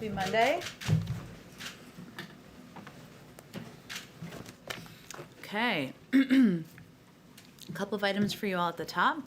Happy Monday. Okay, a couple of items for you all at the top.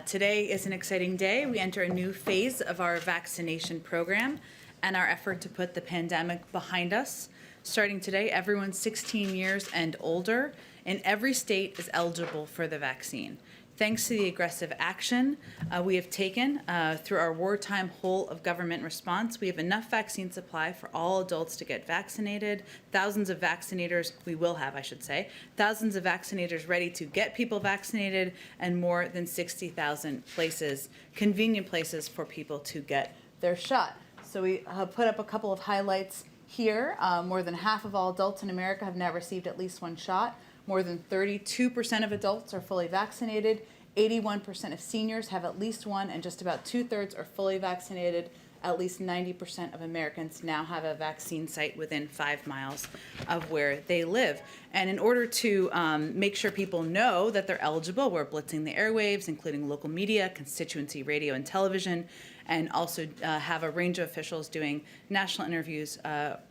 Today is an exciting day. We enter a new phase of our vaccination program and our effort to put the pandemic behind us. Starting today, everyone 16 years and older in every state is eligible for the vaccine. Thanks to the aggressive action we have taken through our wartime whole of government response, we have enough vaccine supply for all adults to get vaccinated. Thousands of vaccinators, we will have, I should say, thousands of vaccinators ready to get people vaccinated, and more than 60,000 places, convenient places for people to get their shot. So we have put up a couple of highlights here. More than half of all adults in America have now received at least one shot. More than 32% of adults are fully vaccinated. 81% of seniors have at least one, and just about 2/3 are fully vaccinated. At least 90% of Americans now have a vaccine site within 5 miles of where they live. And in order to make sure people know that they're eligible, we're blitzing the airwaves, including local media, constituency radio and television, and also have a range of officials doing national interviews,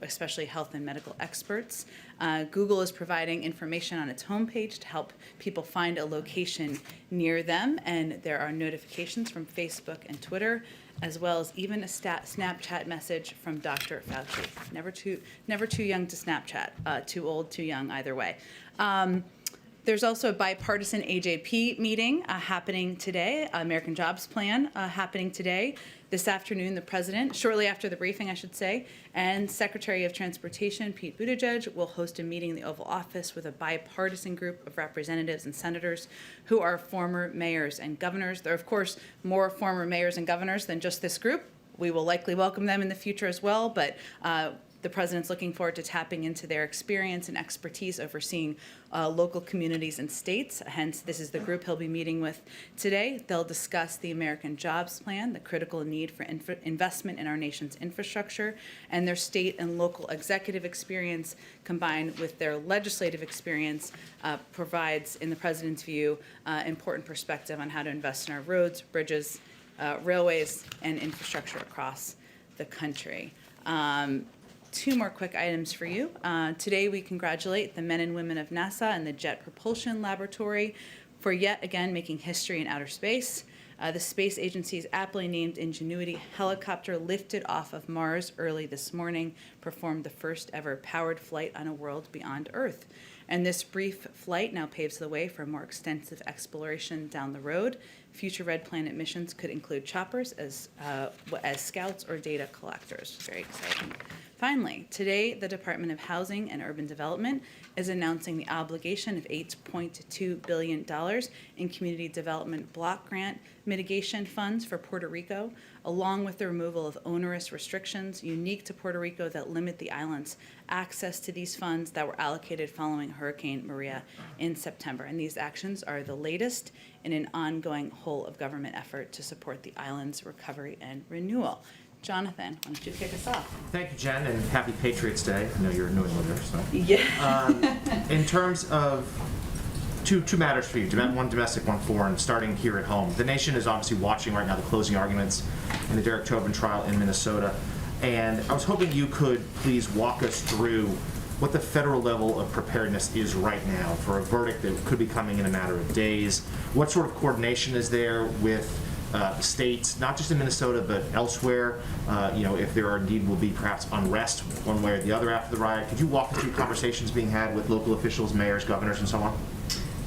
especially health and medical experts. Google is providing information on its homepage to help people find a location near them, and there are notifications from Facebook and Twitter, as well as even a Snapchat message from Dr. Fauci. Never too young to Snapchat, too old, too young, either way. There's also a bipartisan AJP meeting happening today, American Jobs Plan happening today. This afternoon, the president, shortly after the briefing, I should say, and Secretary of Transportation, Pete Buttigieg, will host a meeting in the Oval Office with a bipartisan group of representatives and senators who are former mayors and governors. There are, of course, more former mayors and governors than just this group. We will likely welcome them in the future as well, but the president's looking forward to tapping into their experience and expertise overseeing local communities and states. Hence, this is the group he'll be meeting with today. They'll discuss the American Jobs Plan, the critical need for investment in our nation's infrastructure, and their state and local executive experience combined with their legislative experience provides, in the president's view, important perspective on how to invest in our roads, bridges, railways, and infrastructure across the country. Two more quick items for you. Today we congratulate the men and women of NASA and the Jet Propulsion Laboratory for yet again making history in outer space. The space agency's aptly named Ingenuity helicopter lifted off of Mars early this morning, performed the first ever powered flight on a world beyond Earth. And this brief flight now paves the way for more extensive exploration down the road. Future Red Planet missions could include choppers as scouts or data collectors. Very exciting. Finally, today the Department of Housing and Urban Development is announcing the obligation of $8.2 billion in community development block grant mitigation funds for Puerto Rico, along with the removal of onerous restrictions unique to Puerto Rico that limit the island's access to these funds that were allocated following Hurricane Maria in September. And these actions are the latest in an ongoing whole of government effort to support the island's recovery and renewal. Jonathan, why don't you kick us off? Thank you, Jen, and happy Patriots Day. I know you're a New Englander, so. Yeah. In terms of two matters for you, one domestic, one foreign, starting here at home. The nation is obviously watching right now the closing arguments in the Derek Chauvin trial in Minnesota, and I was hoping you could please walk us through what the federal level of preparedness is right now for a verdict that could be coming in a matter of days. What sort of coordination is there with states, not just in Minnesota, but elsewhere, if there are indeed will be perhaps unrest one way or the other after the riot. Could you walk us through conversations being had with local officials, mayors, governors, and so on?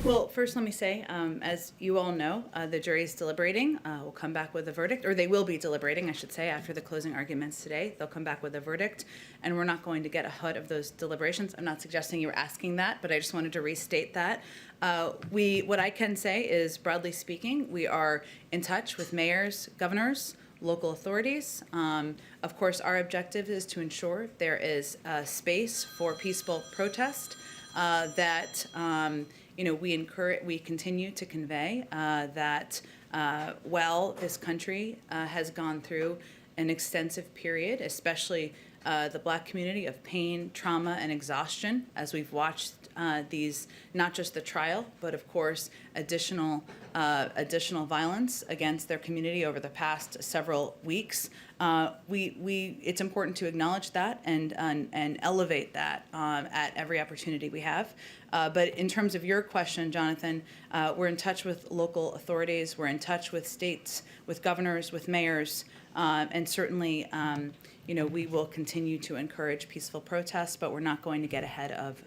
Well, first let me say, as you all know, the jury is deliberating. We'll come back with a verdict, or they will be deliberating, I should say, after the closing arguments today. They'll come back with a verdict, and we're not going to get ahead of those deliberations. I'm not suggesting you were asking that, but I just wanted to restate that. What I can say is, broadly speaking, we are in touch with mayors, governors, local authorities. Of course, our objective is to ensure there is space for peaceful protest, that we continue to convey that while this country has gone through an extensive period, especially the Black community of pain, trauma, and exhaustion as we've watched these, not just the trial, but of course additional violence against their community over the past several weeks. It's important to acknowledge that and elevate that at every opportunity we have. But in terms of your question, Jonathan, we're in touch with local authorities, we're in touch with states, with governors, with mayors, and certainly, we will continue to encourage peaceful protests, but we're not going to get ahead of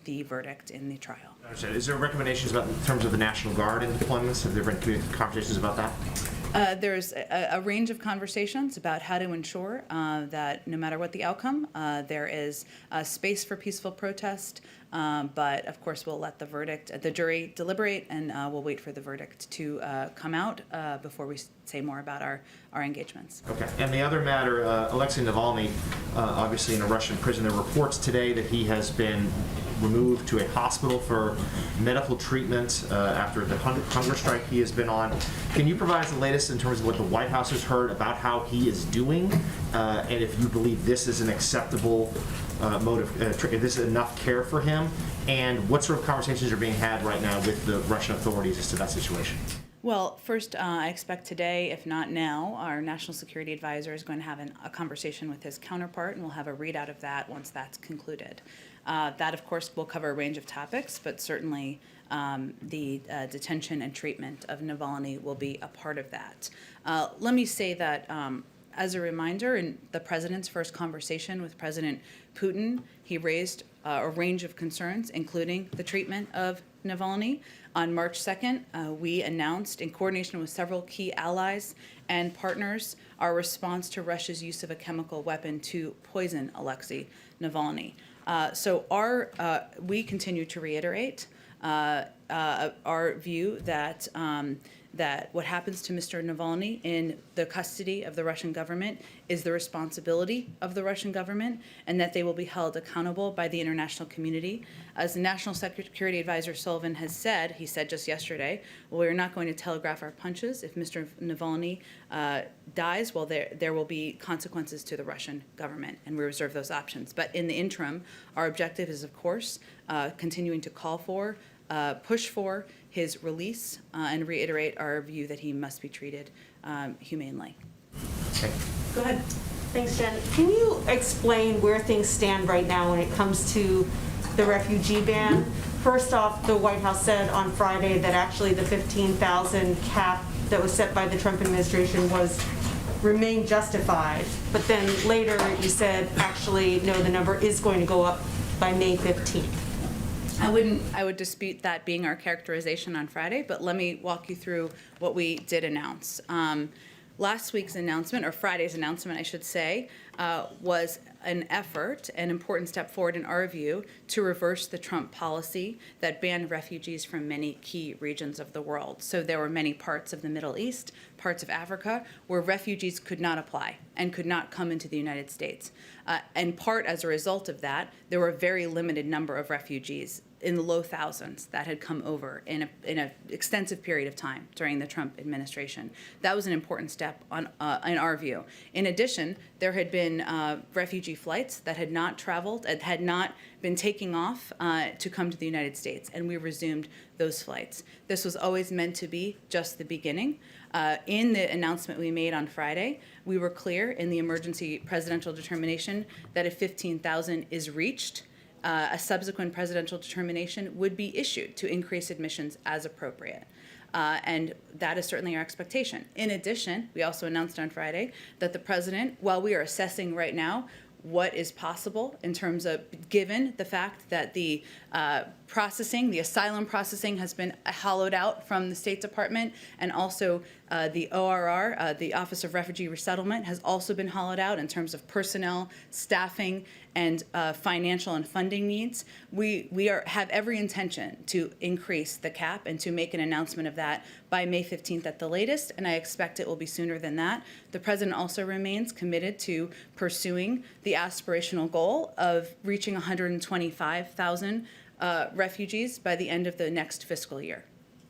the verdict in the trial. Is there recommendations about in terms of the National Guard and deployments? Have there been conversations about that? There's a range of conversations about how to ensure that no matter what the outcome, there is space for peaceful protest. But of course, we'll let the jury deliberate, and we'll wait for the verdict to come out before we say more about our engagements. Okay. And the other matter, Alexei Navalny, obviously in a Russian prison. There are reports today that he has been removed to a hospital for medical treatment after the hunger strike he has been on. Can you provide us the latest in terms of what the White House has heard about how he is doing, and if you believe this is an acceptable motive, if this is enough care for him, and what sort of conversations are being had right now with the Russian authorities as to that situation? Well, first, I expect today, if not now, our national security advisor is going to have a conversation with his counterpart, and we'll have a readout of that once that's concluded. That, of course, will cover a range of topics, but certainly the detention and treatment of Navalny will be a part of that. Let me say that as a reminder, in the president's first conversation with President Putin, he raised a range of concerns, including the treatment of Navalny. On March 2nd, we announced, in coordination with several key allies and partners, our response to Russia's use of a chemical weapon to poison Alexei Navalny. So we continue to reiterate our view that that what happens to Mr. Navalny in the custody of the Russian government is the responsibility of the Russian government, and that they will be held accountable by the international community. As the National Security Advisor Sullivan has said, he said just yesterday, well, we're not going to telegraph our punches. If Mr. Navalny dies, well, there will be consequences to the Russian government, and we reserve those options. But in the interim, our objective is, of course, continuing to call for, push for his release, and reiterate our view that he must be treated humanely. Okay. Go ahead. Thanks, Jen. Can you explain where things stand right now when it comes to the refugee ban? First off, the White House said on Friday that actually the 15,000 cap that was set by the Trump administration remained justified. But then later you said, actually, no, the number is going to go up by May 15th. I would dispute that being our characterization on Friday, but let me walk you through what we did announce. Last week's announcement, or Friday's announcement, I should say, was an effort, an important step forward in our view, to reverse the Trump policy that banned refugees from many key regions of the world. So there were many parts of the Middle East, parts of Africa, where refugees could not apply and could not come into the United States. In part as a result of that, there were a very limited number of refugees in the low thousands that had come over in an extensive period of time during the Trump administration. That was an important step in our view. In addition, there had been refugee flights that had not traveled, had not been taking off to come to the United States, and we resumed those flights. This was always meant to be just the beginning. In the announcement we made on Friday, we were clear in the emergency presidential determination that if 15,000 is reached, a subsequent presidential determination would be issued to increase admissions as appropriate. And that is certainly our expectation. In addition, we also announced on Friday that the president, while we are assessing right now what is possible in terms of, given the fact that the asylum processing has been hollowed out from the State Department, and also the ORR, the Office of Refugee Resettlement, has also been hollowed out in terms of personnel, staffing, and financial and funding needs. We have every intention to increase the cap and to make an announcement of that by May 15th at the latest, and I expect it will be sooner than that. The president also remains committed to pursuing the aspirational goal of reaching 125,000 refugees by the end of the next fiscal year.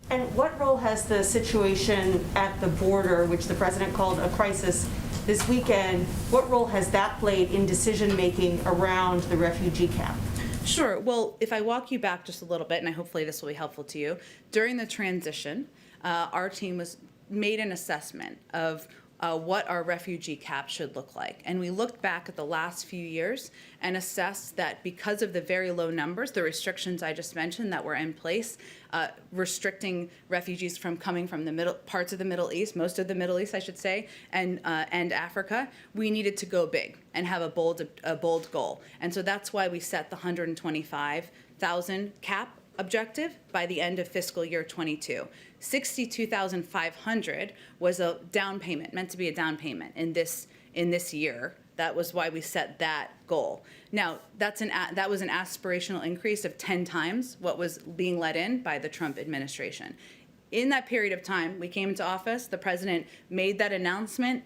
And what role has the situation at the border, which the president called a crisis, this weekend, what role has that played in decision-making around the refugee cap? Sure. Well, if I walk you back just a little bit, and hopefully this will be helpful to you, during the transition, our team made an assessment of what our refugee cap should look like. And we looked back at the last few years and assessed that because of the very low numbers, the restrictions I just mentioned that were in place, restricting refugees from coming from the parts of the Middle East, most of the Middle East, I should say, and Africa, we needed to go big and have a bold goal. And so that's why we set the 125,000 cap objective by the end of fiscal year 22. 62,500 was a down payment, meant to be a down payment in this year. That was why we set that goal. Now, that was an aspirational increase of 10 times what was being let in by the Trump administration. In that period of time, we came into office, the president made that announcement,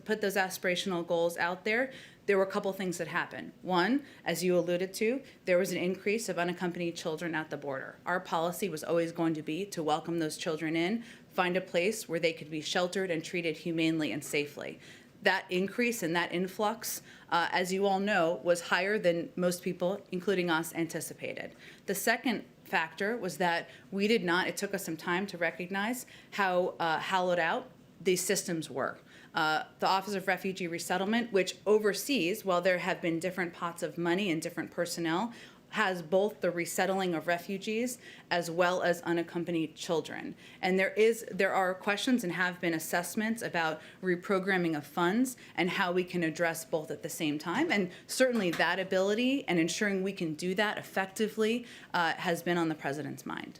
put those aspirational goals out there. There were a couple things that happened. One, as you alluded to, there was an increase of unaccompanied children at the border. Our policy was always going to be to welcome those children in, find a place where they could be sheltered and treated humanely and safely. That increase and that influx, as you all know, was higher than most people, including us, anticipated. The second factor was that it took us some time to recognize how hollowed out these systems were. The Office of Refugee Resettlement, which oversees, while there have been different pots of money and different personnel, has both the resettling of refugees as well as unaccompanied children. And there are questions and have been assessments about reprogramming of funds and how we can address both at the same time. And certainly that ability and ensuring we can do that effectively has been on the president's mind.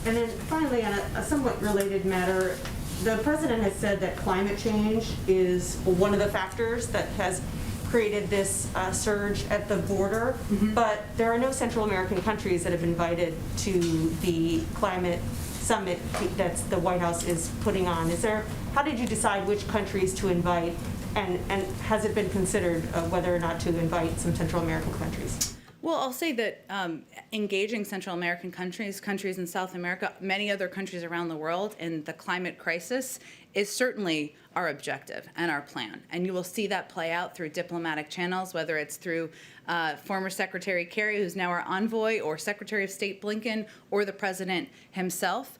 And then finally, on a somewhat related matter, the president has said that climate change is one of the factors that has created this surge at the border, but there are no Central American countries that have invited to the climate summit that the White House is putting on. How did you decide which countries to invite, and has it been considered whether or not to invite some Central American countries? Well, I'll say that engaging Central American countries in South America, many other countries around the world in the climate crisis is certainly our objective and our plan. And you will see that play out through diplomatic channels, whether it's through former Secretary Kerry, who's now our envoy, or Secretary of State Blinken, or the president himself.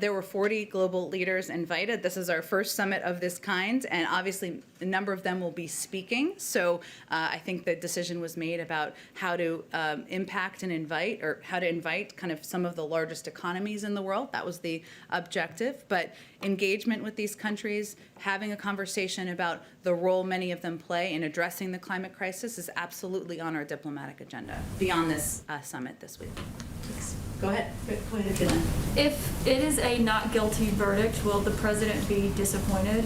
There were 40 global leaders invited. This is our first summit of this kind, and obviously a number of them will be speaking. So I think the decision was made about how to impact and invite, or how to invite kind of some of the largest economies in the world. That was the objective. But engagement with these countries, having a conversation about the role many of them play in addressing the climate crisis is absolutely on our diplomatic agenda beyond this summit this week. Go ahead. Go ahead, Dylan. If it is a not guilty verdict, will the president be disappointed?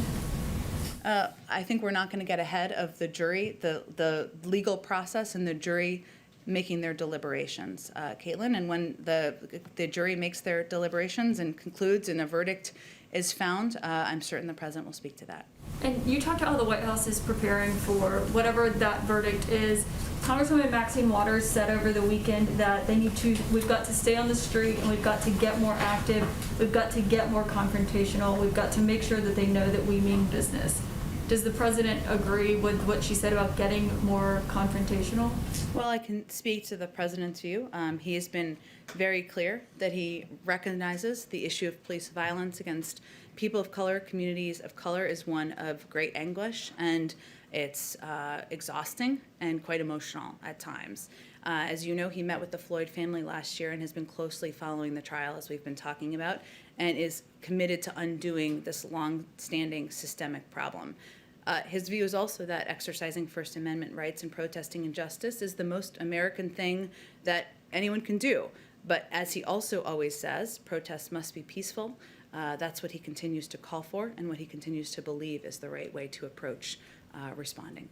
I think we're not going to get ahead of the jury, the legal process, and the jury making their deliberations, Caitlin. And when the jury makes their deliberations and concludes and a verdict is found, I'm certain the president will speak to that. And you talked about how the White House is preparing for whatever that verdict is. Congresswoman Maxine Waters said over the weekend that we've got to stay on the street, and we've got to get more active, we've got to get more confrontational, we've got to make sure that they know that we mean business. Does the president agree with what she said about getting more confrontational? Well, I can speak to the president's view. He has been very clear that he recognizes the issue of police violence against people of color, communities of color, is one of great anguish, and it's exhausting and quite emotional at times. As you know, he met with the Floyd family last year and has been closely following the trial, as we've been talking about, and is committed to undoing this long-standing systemic problem. His view is also that exercising First Amendment rights and protesting injustice is the most American thing that anyone can do. But as he also always says, protests must be peaceful. That's what he continues to call for and what he continues to believe is the right way to approach responding.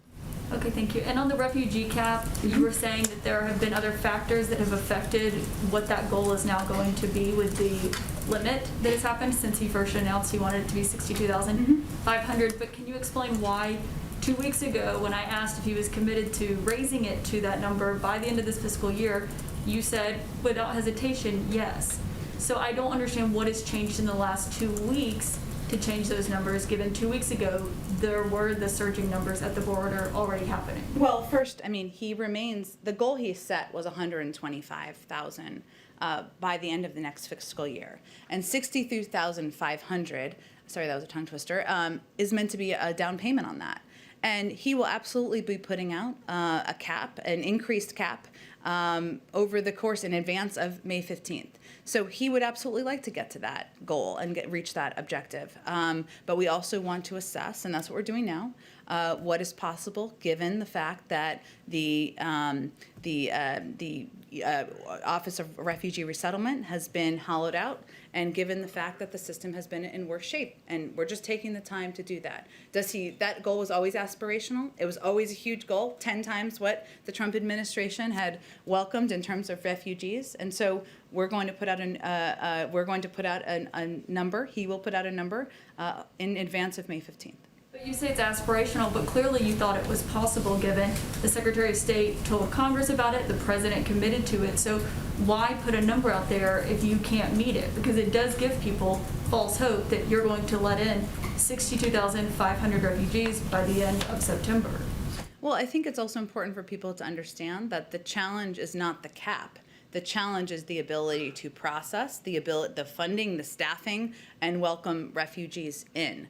Okay, thank you. And on the refugee cap, you were saying that there have been other factors that have affected what that goal is now going to be with the limit that has happened since he first announced he wanted it to be 62,500. But can you explain why 2 weeks ago, when I asked if he was committed to raising it to that number by the end of this fiscal year, you said without hesitation, yes. So I don't understand what has changed in the last 2 weeks to change those numbers, given 2 weeks ago, there were the surging numbers at the border already happening? Well, first, I mean, he remains, the goal he set was 125,000 by the end of the next fiscal year. And 63,500, sorry, that was a tongue twister, is meant to be a down payment on that. And he will absolutely be putting out a cap, an increased cap, over the course in advance of May 15th. So he would absolutely like to get to that goal and reach that objective. But we also want to assess, and that's what we're doing now, what is possible given the fact that the Office of Refugee Resettlement has been hollowed out, and given the fact that the system has been in worse shape, and we're just taking the time to do that. That goal was always aspirational. It was always a huge goal, 10 times what the Trump administration had welcomed in terms of refugees, and so we're going to put out a number. He will put out a number in advance of May 15th. But you say it's aspirational, but clearly you thought it was possible given the Secretary of State told Congress about it, the President committed to it. So why put a number out there if you can't meet it? Because it does give people false hope that you're going to let in 62,500 refugees by the end of September. Well, I think it's also important for people to understand that the challenge is not the cap. The challenge is the ability to process, the funding, the staffing, and welcome refugees in.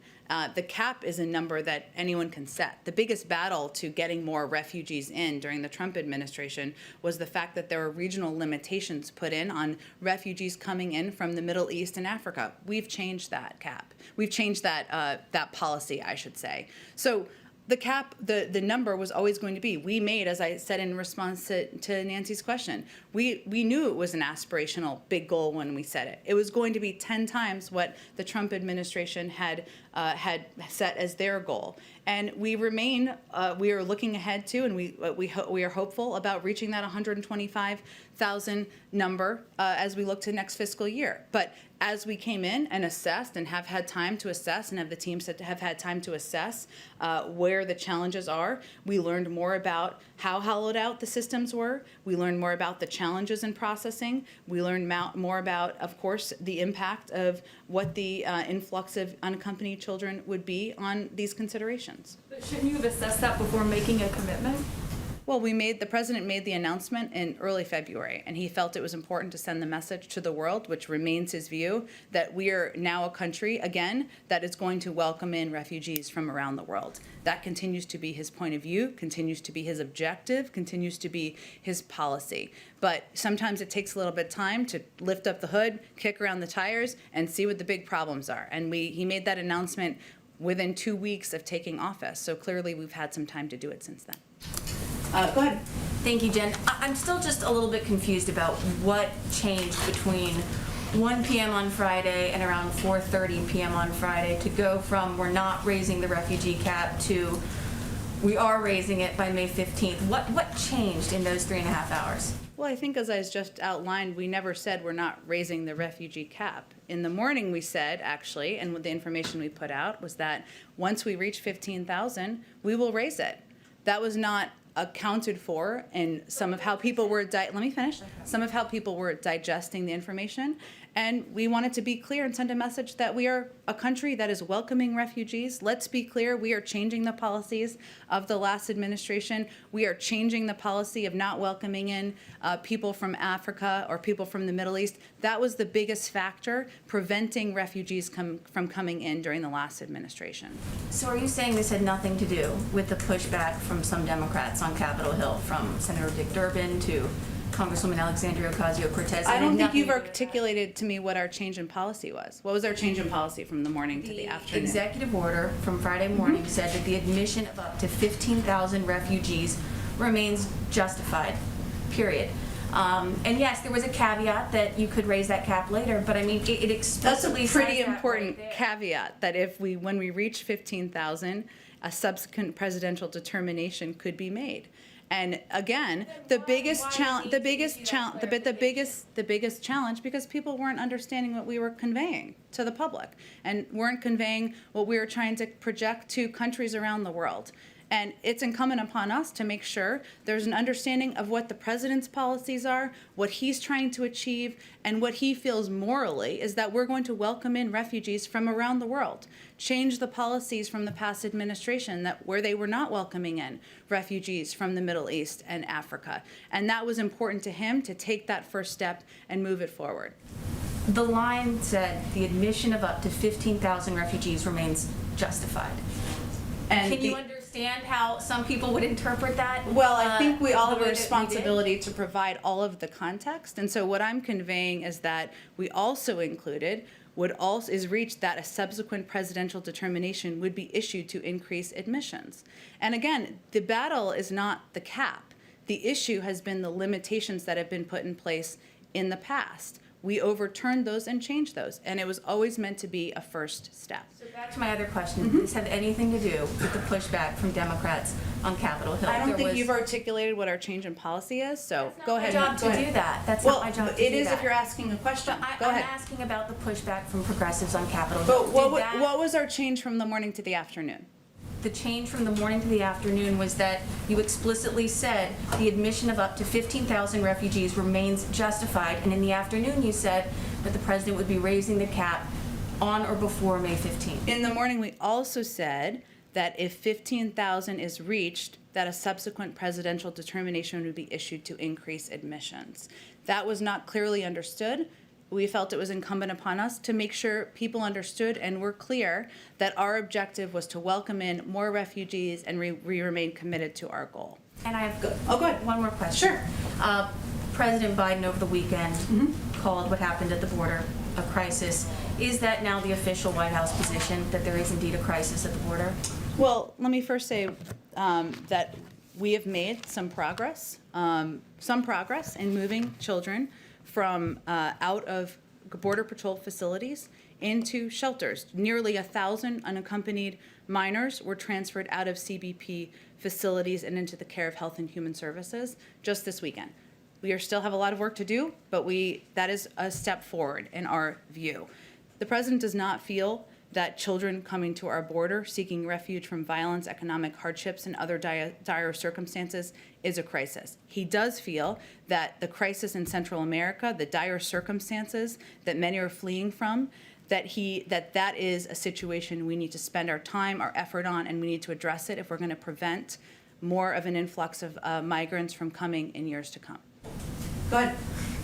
The cap is a number that anyone can set. The biggest battle to getting more refugees in during the Trump administration was the fact that there were regional limitations put in on refugees coming in from the Middle East and Africa. We've changed that cap. We've changed that policy, I should say. So the cap, the number was always going to be. We made, as I said in response to Nancy's question, we knew it was an aspirational big goal when we set it. It was going to be 10 times what the Trump administration had set as their goal. And we remain, we are looking ahead to, and we are hopeful about reaching that 125,000 number as we look to next fiscal year. But as we came in and assessed and have had time to assess, and have the teams that have had time to assess where the challenges are, we learned more about how hollowed out the systems were. We learned more about the challenges in processing. We learned more about, of course, the impact of what the influx of unaccompanied children would be on these considerations. But shouldn't you have assessed that before making a commitment? Well, the president made the announcement in early February, and he felt it was important to send the message to the world, which remains his view, that we are now a country, again, that is going to welcome in refugees from around the world. That continues to be his point of view, continues to be his objective, continues to be his policy. But sometimes it takes a little bit of time to lift up the hood, kick around the tires, and see what the big problems are. And he made that announcement within 2 weeks of taking office, so clearly we've had some time to do it since then. Go ahead. Thank you, Jen. I'm still just a little bit confused about what changed between 1 p.m. on Friday and around 4:30 p.m. on Friday to go from we're not raising the refugee cap to we are raising it by May 15th. What changed in those 3.5 hours? Well, I think as I just outlined, we never said we're not raising the refugee cap. In the morning we said, actually, and with the information we put out, was that once we reach 15,000, we will raise it. That was not accounted for in some of how people were, let me finish, some of how people were digesting the information. And we wanted to be clear and send a message that we are a country that is welcoming refugees. Let's be clear, we are changing the policies of the last administration. We are changing the policy of not welcoming in people from Africa or people from the Middle East. That was the biggest factor preventing refugees from coming in during the last administration. So are you saying this had nothing to do with the pushback from some Democrats on Capitol Hill, from Senator Dick Durbin to Congresswoman Alexandria Ocasio-Cortez? I don't think you've articulated to me what our change in policy was. What was our change in policy from the morning to the afternoon? The executive order from Friday morning said that the admission of up to 15,000 refugees remains justified, period. And yes, there was a caveat that you could raise that cap later, but I mean, it explicitly That's a pretty says that important right there. caveat, that when we reach 15,000, a subsequent presidential determination could be made. And again, the biggest challenge, because people weren't understanding what we were conveying to the public and weren't conveying what we were trying to project to countries around the world. And it's incumbent upon us to make sure there's an understanding of what the president's policies are, what he's trying to achieve, and what he feels morally is that we're going to welcome in refugees from around the world, change the policies from the past administration that where they were not welcoming in refugees from the Middle East and Africa. And that was important to him to take that first step and move it forward. The line said the admission of up to 15,000 refugees remains justified. And Can you understand how some people would interpret that? Well, I think we all the have a way that we did? responsibility to provide all of the context. And so what I'm conveying is that we also included would also is reached that a subsequent presidential determination would be issued to increase admissions. And again, the battle is not the cap. The issue has been the limitations that have been put in place in the past. We overturned those and changed those, and it was always meant to be a first step. So back to my other question, did this have anything to do with the pushback from Democrats on Capitol Hill? I don't There think was- you've articulated what our change in policy is, so go ahead. It's not my job go to ahead. do that. That's Well, not my job to do it is that. if you're asking a question. But Go I'm ahead. asking about the pushback from progressives on Capitol Hill. But what, Did that- what was our change from the morning to the afternoon? The change from the morning to the afternoon was that you explicitly said the admission of up to 15,000 refugees remains justified, and in the afternoon you said that the president would be raising the cap on or before May 15th. In the morning, we also said that if 15,000 is reached, that a subsequent presidential determination would be issued to increase admissions. That was not clearly understood. We felt it was incumbent upon us to make sure people understood and were clear that our objective was to welcome in more refugees, and we remain committed to our goal. And I have go ahead. one more question. Sure. President Biden over the weekend called what happened at the border a crisis. Is that now the official White House position, that there is indeed a crisis at the border? Well, let me first say that we have made some progress in moving children from out of Border Patrol facilities into shelters. Nearly 1,000 unaccompanied minors were transferred out of CBP facilities and into the care of Health and Human Services just this weekend. We still have a lot of work to do, but that is a step forward in our view. The president does not feel that children coming to our border seeking refuge from violence, economic hardships, and other dire circumstances is a crisis. He does feel that the crisis in Central America, the dire circumstances that many are fleeing from, that is a situation we need to spend our time, our effort on, and we need to address it if we're going to prevent more of an influx of migrants from coming in years to come. Go ahead.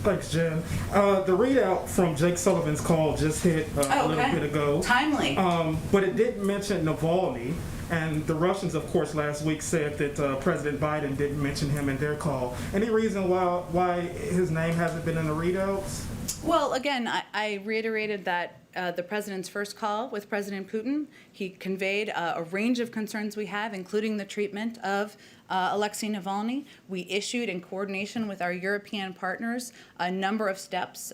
Thanks, Jen. The readout from Jake Sullivan's call just hit a little bit ago. Timely. But it didn't mention Navalny, and the Russians, of course, last week said that President Biden didn't mention him in their call. Any reason why his name hasn't been in the readouts? Well, again, I reiterated that the president's first call with President Putin, he conveyed a range of concerns we have, including the treatment of Alexei Navalny. We issued, in coordination with our European partners, a number of steps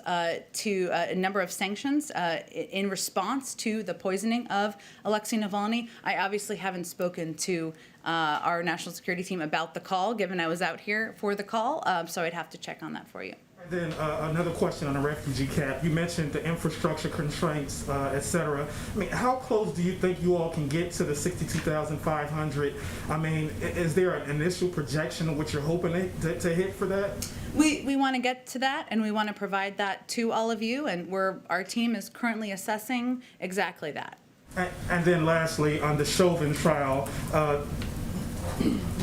to a number of sanctions in response to the poisoning of Alexei Navalny. I obviously haven't spoken to our national security team about the call, given I was out here for the call, so I'd have to check on that for you. Then another question on the refugee cap. You mentioned the infrastructure constraints, et cetera. I mean, how close do you think you all can get to the 62,500? I mean, is there an initial projection of what you're hoping to hit for that? We want to get to that, and we want to provide that to all of you, and our team is currently assessing exactly that. And then lastly, on the Chauvin trial,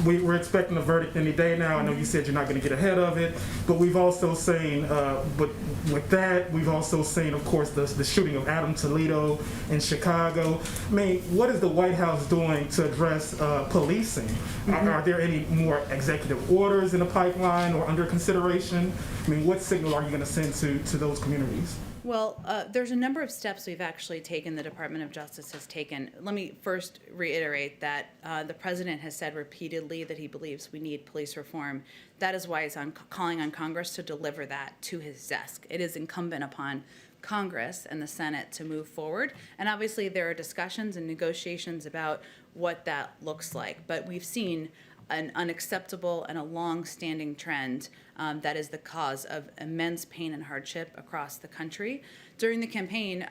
we're expecting a verdict any day now. I know you said you're not going to get ahead of it, but we've also seen, but with that, we've also seen, of course, the shooting of Adam Toledo in Chicago. I mean, what is the White House doing to address policing? Are there any more executive orders in the pipeline or under consideration? I mean, what signal are you going to send to those communities? Well, there's a number of steps we've actually taken, the Department of Justice has taken. Let me first reiterate that the president has said repeatedly that he believes we need police reform. That is why he's calling on Congress to deliver that to his desk. It is incumbent upon Congress and the Senate to move forward. And obviously there are discussions and negotiations about what that looks like. But we've seen an unacceptable and a long-standing trend that is the cause of immense pain and hardship across the country. During the campaign,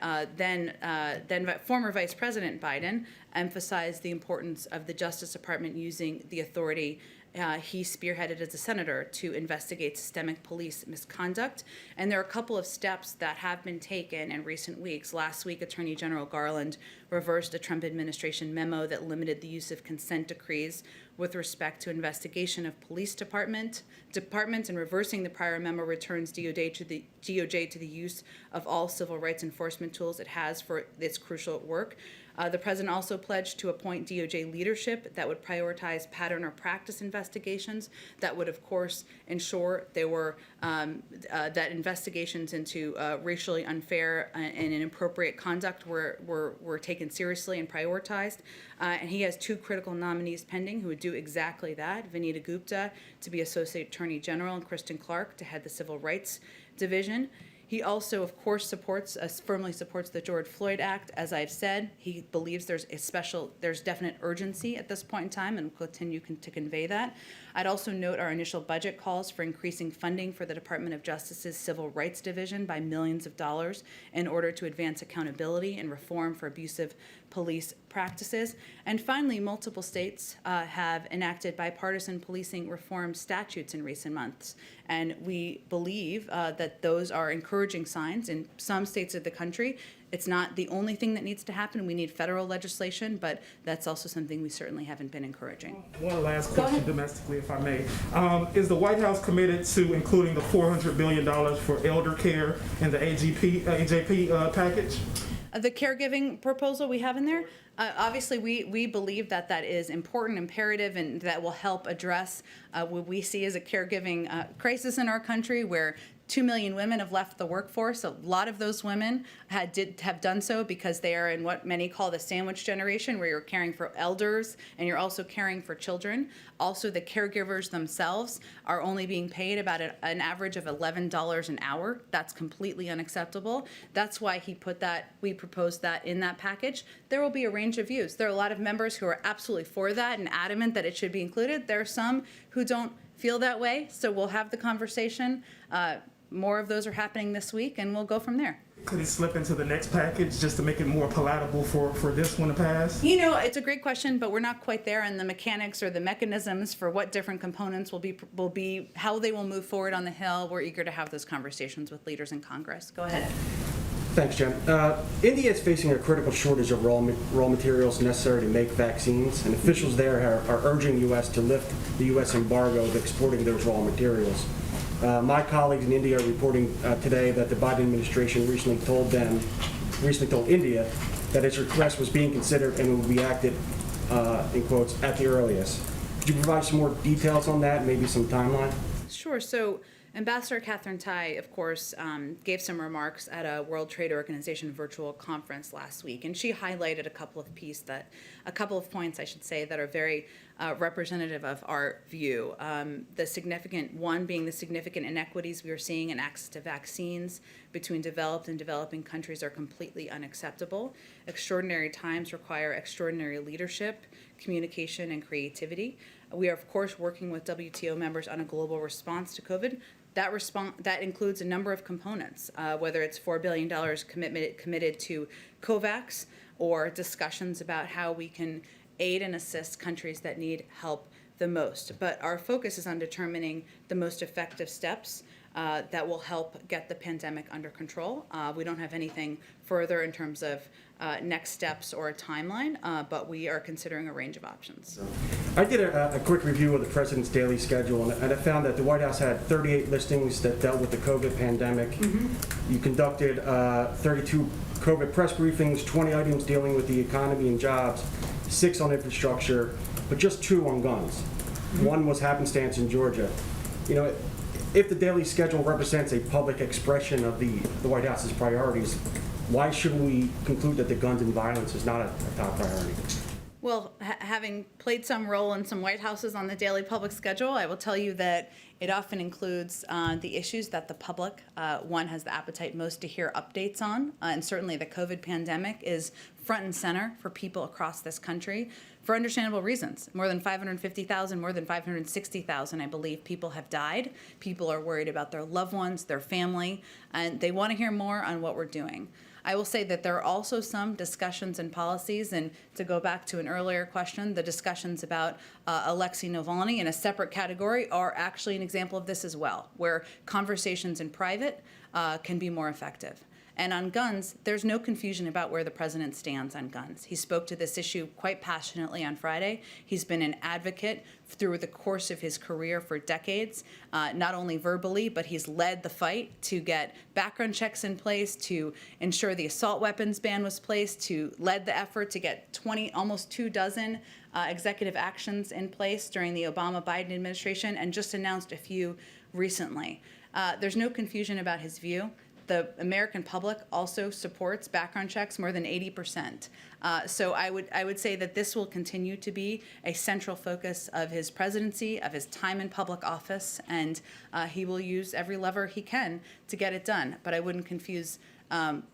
former Vice President Biden emphasized the importance of the Justice Department using the authority he spearheaded as a senator to investigate systemic police misconduct. And there are a couple of steps that have been taken in recent weeks. Last week, Attorney General Garland reversed a Trump administration memo that limited the use of consent decrees with respect to investigation of police departments, and reversing the prior memo returns DOJ to the use of all civil rights enforcement tools it has for its crucial work. The president also pledged to appoint DOJ leadership that would prioritize pattern or practice investigations. That would, of course, ensure there were that investigations into racially unfair and inappropriate conduct were taken seriously and prioritized. And he has two critical nominees pending who would do exactly that: Vanita Gupta to be Associate Attorney General and Kristen Clark to head the Civil Rights Division. He also, of course, firmly supports the George Floyd Act. As I've said, he believes there's definite urgency at this point in time, and will continue to convey that. I'd also note our initial budget calls for increasing funding for the Department of Justice's Civil Rights Division by millions of dollars in order to advance accountability and reform for abusive police practices. And finally, multiple states have enacted bipartisan policing reform statutes in recent months. And we believe that those are encouraging signs in some states of the country. It's not the only thing that needs to happen. We need federal legislation, but that's also something we certainly haven't been encouraging. One last question domestically, if I may. Is the White House committed to including the $400 billion for elder care in the AJP package? The caregiving proposal we have in there, obviously we believe that is important, imperative, and that will help address what we see as a caregiving crisis in our country, where 2 million women have left the workforce. A lot of those women have done so because they are in what many call the sandwich generation, where you're caring for elders and you're also caring for children. Also, the caregivers themselves are only being paid about an average of $11 an hour. That's completely unacceptable. That's why we proposed that in that package. There will be a range of views. There are a lot of members who are absolutely for that and adamant that it should be included. There are some who don't feel that way, so we'll have the conversation. More of those are happening this week, and we'll go from there. Could it slip into the next package just to make it more palatable for this one to pass? You know, it's a great question, but we're not quite there, and the mechanics or the mechanisms for what different components will be how they will move forward on the Hill. We're eager to have those conversations with leaders in Congress. Go ahead. Thanks, Jen. India is facing a critical shortage of raw materials necessary to make vaccines, and officials there are urging the U.S. to lift the U.S. embargo of exporting those raw materials. My colleagues in India are reporting today that the Biden administration recently told India that its request was being considered and would be acted, in quotes, at the earliest. Could you provide some more details on that, maybe some timeline? Sure. So Ambassador Catherine Tai, of course, gave some remarks at a World Trade Organization virtual conference last week, and she highlighted a couple of points, I should say, that are very representative of our view. The significant one being the significant inequities we are seeing in access to vaccines between developed and developing countries are completely unacceptable. Extraordinary times require extraordinary leadership, communication, and creativity. We are, of course, working with WTO members on a global response to COVID. That includes a number of components, whether it's $4 billion committed to COVAX, or discussions about how we can aid and assist countries that need help the most. But our focus is on determining the most effective steps that will help get the pandemic under control. We don't have anything further in terms of next steps or a timeline, but we are considering a range of options. I did a quick review of the president's daily schedule, and I found that the White House had 38 listings that dealt with the COVID pandemic. Mm-hmm. You conducted 32 COVID press briefings, 20 items dealing with the economy and jobs, 6 on infrastructure, but just 2 on guns. Mm-hmm. 1 was happenstance in Georgia. You know, if the daily schedule represents a public expression of the White House's priorities, why shouldn't we conclude that the guns and violence is not a top priority? Well, having played some role in some White Houses on the daily public schedule, I will tell you that it often includes the issues that the public, one, has the appetite most to hear updates on, and certainly the COVID pandemic is front and center for people across this country. for understandable reasons. More than 550,000, more than 560,000, I believe, people have died. People are worried about their loved ones, their family, and they want to hear more on what we're doing. I will say that there are also some discussions and policies, and to go back to an earlier question, the discussions about Alexei Navalny in a separate category are actually an example of this as well, where conversations in private can be more effective. And on guns, there's no confusion about where the president stands on guns. He spoke to this issue quite passionately on Friday. He's been an advocate through the course of his career for decades, not only verbally, but he's led the fight to get background checks in place, to ensure the assault weapons ban was placed, to led the effort to get almost 24 executive actions in place during the Obama-Biden administration, and just announced a few recently. There's no confusion about his view. The American public also supports background checks more than 80%. So I would say that this will continue to be a central focus of his presidency, of his time in public office, and he will use every lever he can to get it done. But I wouldn't confuse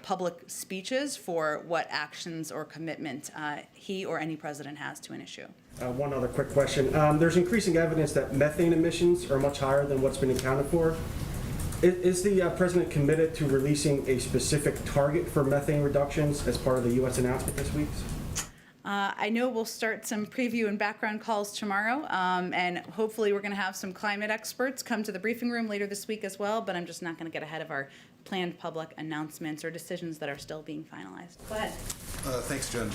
public speeches for what actions or commitment he or any president has to an issue. One other quick question. There's increasing evidence that methane emissions are much higher than what's been accounted for. Is the president committed to releasing a specific target for methane reductions as part of the U.S. announcement this week? I know we'll start some preview and background calls tomorrow, and hopefully we're going to have some climate experts come to the briefing room later this week as well, but I'm just not going to get ahead of our planned public announcements or decisions that are still being finalized. Go ahead. Thanks, Jen.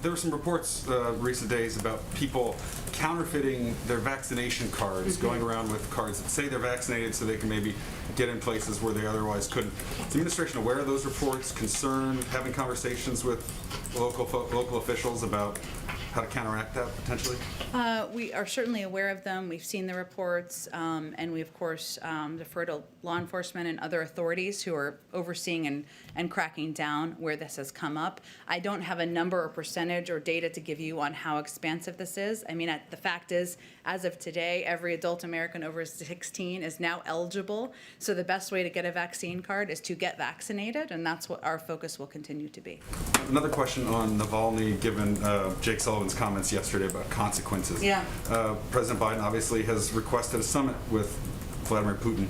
There were some reports recent days about people counterfeiting their vaccination cards, going around with cards that say they're vaccinated so they can maybe get in places where they otherwise couldn't. Is the administration aware of those reports, concerned, having conversations with local officials about how to counteract that potentially? We are certainly aware of them. We've seen the reports, and we, of course, defer to law enforcement and other authorities who are overseeing and cracking down where this has come up. I don't have a number or percentage or data to give you on how expansive this is. I mean, the fact is, as of today, every adult American over 16 is now eligible. So the best way to get a vaccine card is to get vaccinated, and that's what our focus will continue to be. Another question on Navalny, given Jake Sullivan's comments yesterday about consequences. Yeah. President Biden obviously has requested a summit with Vladimir Putin.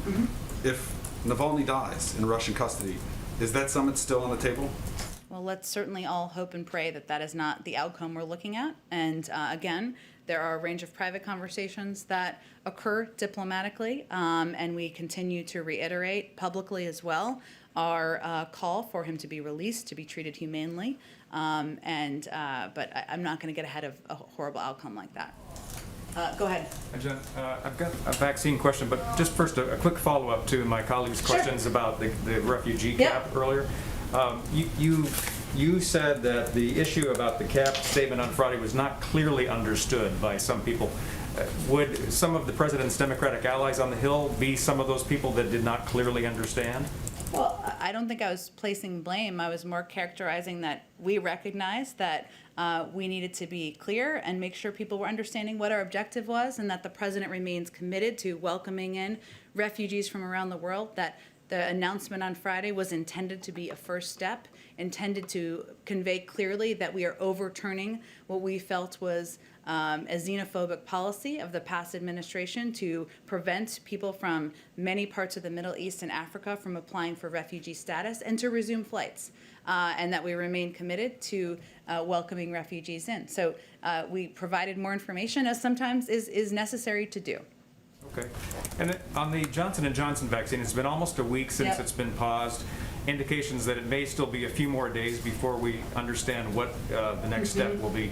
If Navalny dies in Russian custody, is that summit still on the table? Well, let's certainly all hope and pray that that is not the outcome we're looking at. And again, there are a range of private conversations that occur diplomatically, and we continue to reiterate publicly as well our call for him to be released, to be treated humanely. But I'm not going to get ahead of a horrible outcome like that. Go ahead. Jen, I've got a vaccine question, but just first a quick follow-up to my colleague's questions about the refugee cap earlier. You said that the issue about the cap statement on Friday was not clearly understood by some people. Would some of the president's Democratic allies on the Hill be some of those people that did not clearly understand? Well, I don't think I was placing blame. I was more characterizing that we recognized that we needed to be clear and make sure people were understanding what our objective was, and that the president remains committed to welcoming in refugees from around the world, that the announcement on Friday was intended to be a first step, intended to convey clearly that we are overturning what we felt was a xenophobic policy of the past administration to prevent people from many parts of the Middle East and Africa from applying for refugee status, and to resume flights, and that we remain committed to welcoming refugees in. So we provided more information, as sometimes is necessary to do. Okay. And then on the Johnson & Johnson vaccine, it's been almost a week since it's been paused. Indications that it may still be a few more days before we understand what the next step will be.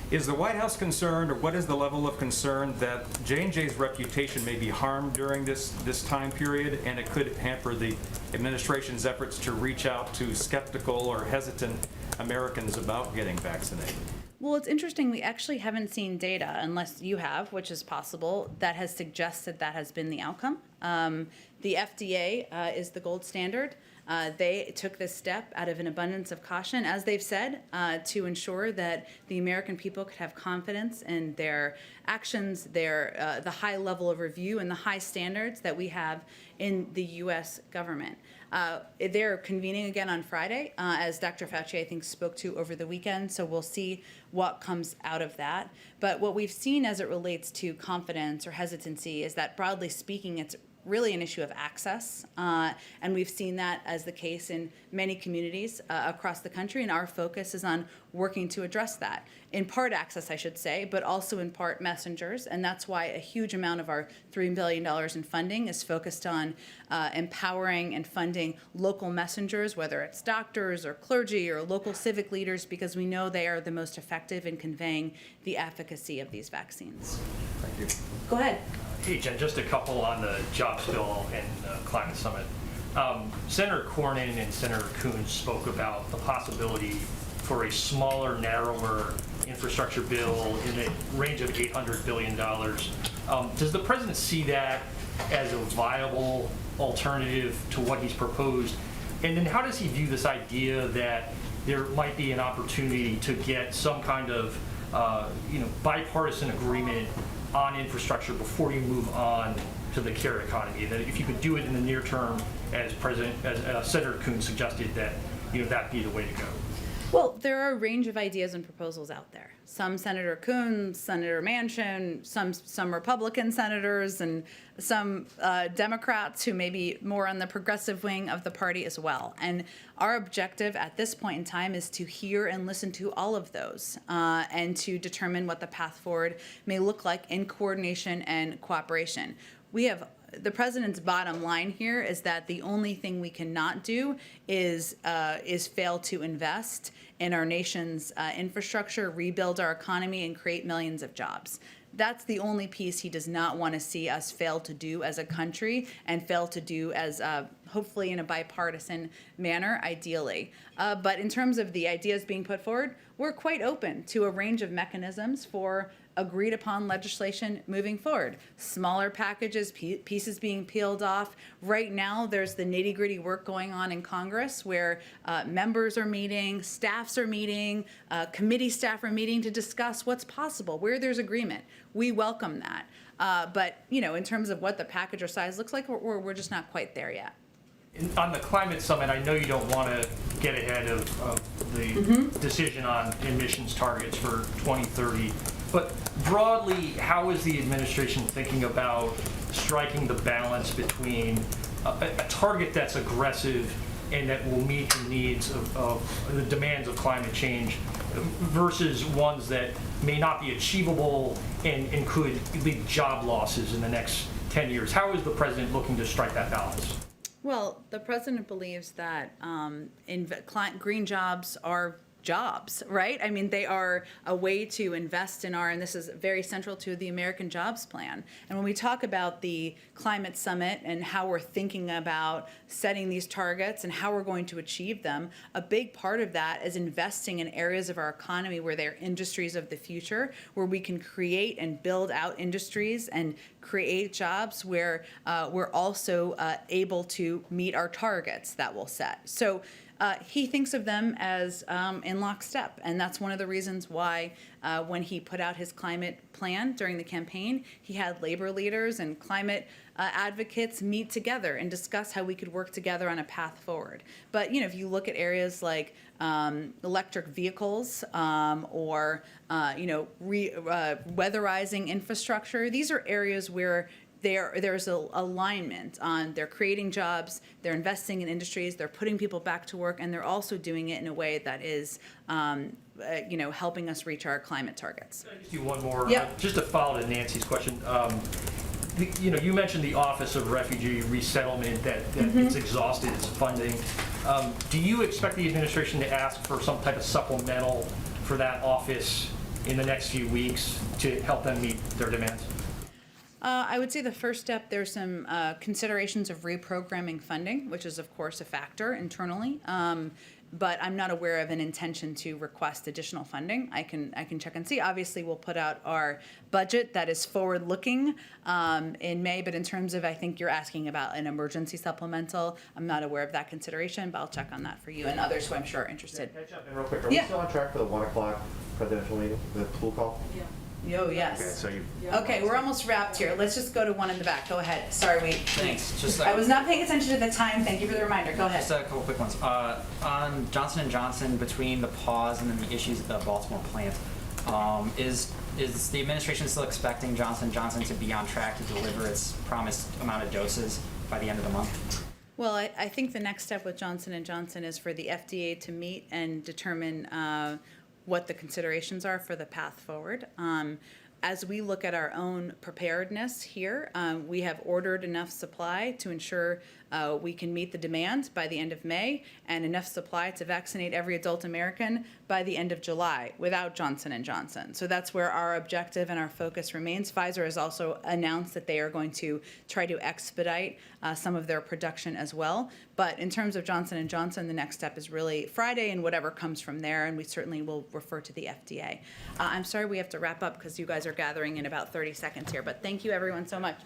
Is the White House concerned, or what is the level of concern that J&J's reputation may be harmed during this time period, and it could hamper the administration's efforts to reach out to skeptical or hesitant Americans about getting vaccinated? Well, it's interesting. We actually haven't seen data, unless you have, which is possible, that has suggested that has been the outcome. The FDA is the gold standard. They took this step out of an abundance of caution, as they've said, to ensure that the American people could have confidence in their actions, the high level of review, and the high standards that we have in the U.S. government. They're convening again on Friday, as Dr. Fauci, I think, spoke to over the weekend, so we'll see what comes out of that. But what we've seen as it relates to confidence or hesitancy is that, broadly speaking, it's really an issue of access, and we've seen that as the case in many communities across the country, and our focus is on working to address that. In part access, I should say, but also in part messengers, and that's why a huge amount of our $3 billion in funding is focused on empowering and funding local messengers, whether it's doctors or clergy or local civic leaders, because we know they are the most effective in conveying the efficacy of these vaccines. Thank you. Go ahead. Hey, Jen, just a couple on the jobs bill and climate summit. Senator Cornyn and Senator Coons spoke about the possibility for a smaller, narrower infrastructure bill in the range of $800 billion. Does the president see that as a viable alternative to what he's proposed? And then how does he view this idea that there might be an opportunity to get some kind of bipartisan agreement on infrastructure before you move on to the care economy? That if you could do it in the near term, as Senator Coons suggested, that that'd be the way to go. Well, there are a range of ideas and proposals out there. Some Senator Coons, Senator Manchin, some Republican senators, and some Democrats who may be more on the progressive wing of the party as well. And our objective at this point in time is to hear and listen to all of those and to determine what the path forward may look like in coordination and cooperation. The president's bottom line here is that the only thing we cannot do is fail to invest in our nation's infrastructure, rebuild our economy, and create millions of jobs. That's the only piece he does not want to see us fail to do as a country and fail to do as hopefully in a bipartisan manner, ideally. But in terms of the ideas being put forward, we're quite open to a range of mechanisms for agreed upon legislation moving forward. Smaller packages, pieces being peeled off. Right now, there's the nitty-gritty work going on in Congress where members are meeting, staffs are meeting, committee staff are meeting to discuss what's possible, where there's agreement. We welcome that. But in terms of what the package or size looks like, we're just not quite there yet. On the climate summit, I know you don't want to get ahead of the decision on emissions targets for 2030, but broadly, how is the administration thinking about striking the balance between a target that's aggressive and that will meet the needs of the demands of climate change versus ones that may not be achievable and could lead job losses in the next 10 years? How is the president looking to strike that balance? Well, the president believes that green jobs are jobs, right? I mean, they are a way to invest in and this is very central to the American Jobs Plan. And when we talk about the climate summit and how we're thinking about setting these targets and how we're going to achieve them, a big part of that is investing in areas of our economy where they're industries of the future, where we can create and build out industries and create jobs where we're also able to meet our targets that we'll set. So he thinks of them as in lockstep, and that's one of the reasons why when he put out his climate plan during the campaign, he had labor leaders and climate advocates meet together and discuss how we could work together on a path forward. But if you look at areas like electric vehicles or weatherizing infrastructure, these are areas where there's a alignment on they're creating jobs, they're investing in industries, they're putting people back to work, and they're also doing it in a way that is helping us reach our climate targets. Can I just do one more? Yep. Just to follow to Nancy's question. You mentioned the Office of Refugee Resettlement that it's exhausted its funding. Do you expect the administration to ask for some type of supplemental for that office in the next few weeks to help them meet their demands? I would say the first step, there's some considerations of reprogramming funding, which is, of course, a factor internally. But I'm not aware of an intention to request additional funding. I can check and see. Obviously, we'll put out our budget that is forward-looking in May. But in terms of, I think you're asking about an emergency supplemental, I'm not aware of that consideration, but I'll check on that for you and others who I'm sure are interested. Can I jump in real quick? Are we still on track for the 1 o'clock presidential meeting, the pool call? Yeah. Oh, Okay, yes. so you, Okay, we're almost wrapped here. Let's just go to one in the back. Go ahead. Sorry, wait. Thanks. Just I was not paying attention to the time. Thank you for the reminder. Go ahead. Just a couple quick ones. On Johnson & Johnson, between the pause and then the issues at the Baltimore plant, is the administration still expecting Johnson & Johnson to be on track to deliver its promised amount of doses by the end of the month? Well, I think the next step with Johnson & Johnson is for the FDA to meet and determine what the considerations are for the path forward. As we look at our own preparedness here, we have ordered enough supply to ensure we can meet the demand by the end of May, and enough supply to vaccinate every adult American by the end of July without Johnson & Johnson. So that's where our objective and our focus remains. Pfizer has also announced that they are going to try to expedite some of their production as well. But in terms of Johnson & Johnson, the next step is really Friday and whatever comes from there, and we certainly will refer to the FDA. I'm sorry we have to wrap up because you guys are gathering in about 30 seconds here, but thank you everyone so much.